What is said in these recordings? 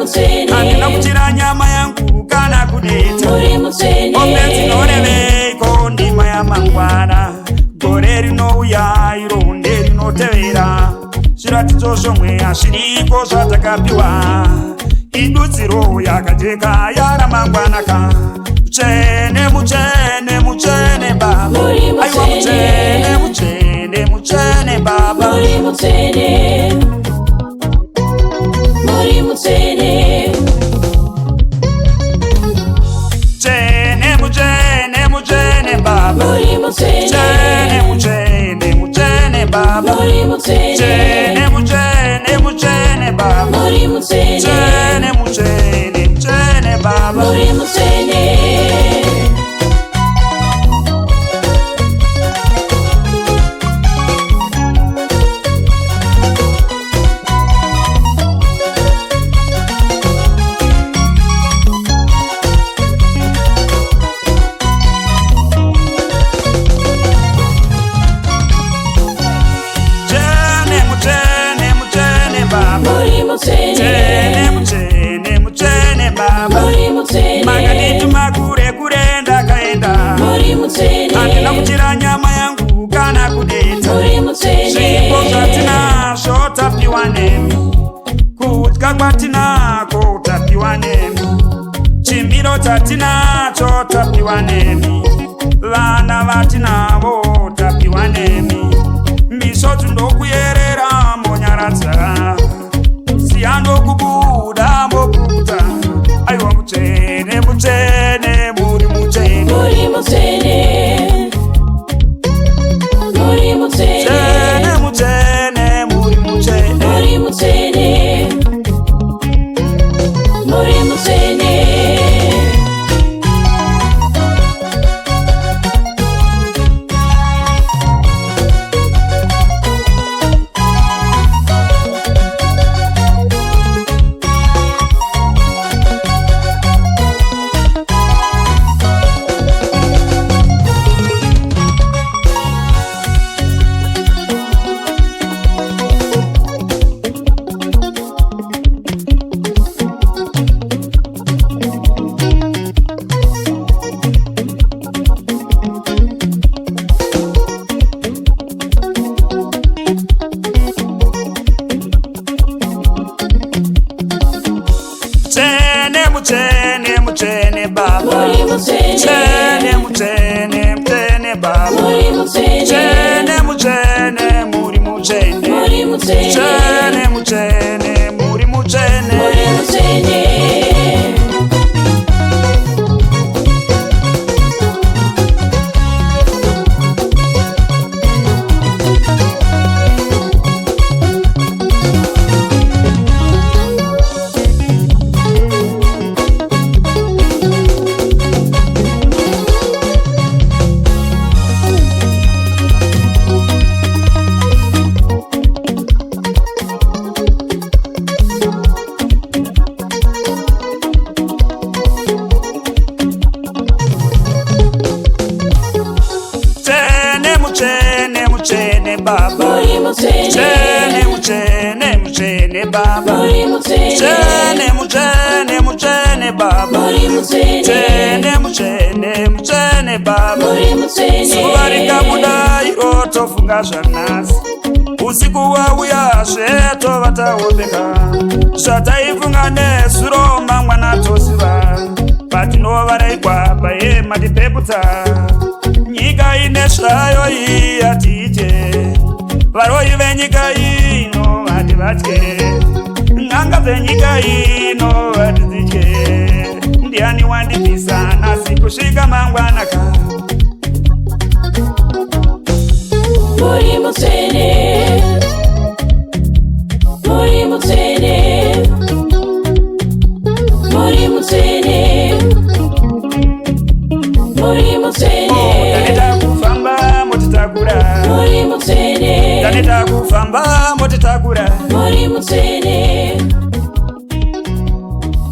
mutsene. Handina kuchira nyama yangu kana kudeta. Muri mutsene. Openzi noreveiko ndima yamangwana. Gore rinouya iro nderinotevera. Zviratidzo zvomwe hazviriko zvatakapiwa. Idudziro yakajeka yaramangwanaka. Mutsvene mutsvene mutsvene baba. Aiwa mutsvene mutsvene mutsvene baba. Muri mutsvene. Muri mutsvene. Mutsvene mutsvene mutsvene baba. Muri mutsvene. Mutsvene mutsvene mutsvene baba. Muri mutsvene. Mutsvene mutsvene mutsvene baba. Muri mutsvene. Mutsvene mutsvene mutsvene baba. Muri mutsvene. Mutsvene mutsvene mutsvene baba. Muri mutsvene. Makandituma kure kure ndakaenda. Muri mutsvene. Handina kuchira nyama yangu kana kudeta. Muri mutsvene. Zvipo zvatinazvo tapiwa nemi. Kudya kwatinako tapiwa nemi. Chimbiro tatinacho tapiwa nemi. Vana vatinavo tapiwa nemi. Misodzi ndokuyerera monyaradza. Siyano kubuda mokuta. Aiwa mutsvene mutsvene muri mutsvene. Muri mutsvene. Muri mutsvene. Mutsvene mutsvene muri mutsvene. Muri mutsvene. Muri mutsvene. Mutsvene mutsvene baba. Muri mutsvene. Mutsvene mutsvene mutsvene baba. Muri mutsvene. Mutsvene mutsvene muri mutsvene. Muri mutsvene. Mutsvene mutsvene muri mutsvene. Muri mutsvene. Mutsvene mutsvene baba. Muri mutsvene. Mutsvene mutsvene mutsvene baba. Muri mutsvene. Mutsvene mutsvene mutsvene baba. Muri mutsvene. Mutsvene mutsvene mutsvene baba. Muri mutsvene. Zuva rikabuda iro tofunga zvanhasi. Usiku wauyazve tova taopeka. Zvataifunga nezuro mangwana toziva. Patinova raigwapa yematipeputsa. Nyika ine zvayo iyi hatije. Varoi venyika ino hativatye. N'anga dzenyika ino hatidzitye. Ndiani wandibvisa nhasi kusvika mangwanaka. Muri mutsvene. Muri mutsvene. Muri mutsvene. Muri mutsvene. Taneta kufamba motitakura. Muri mutsvene. Taneta kufamba motitakura. Muri mutsvene.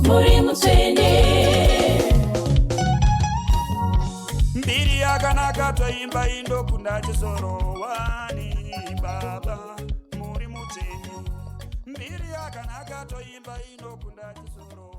Muri mutsvene. Mbiri yakanaka toimba indokunda chisoro wani baba muri mutsvene. Mbiri yakanaka. toimba inokunda chisoro.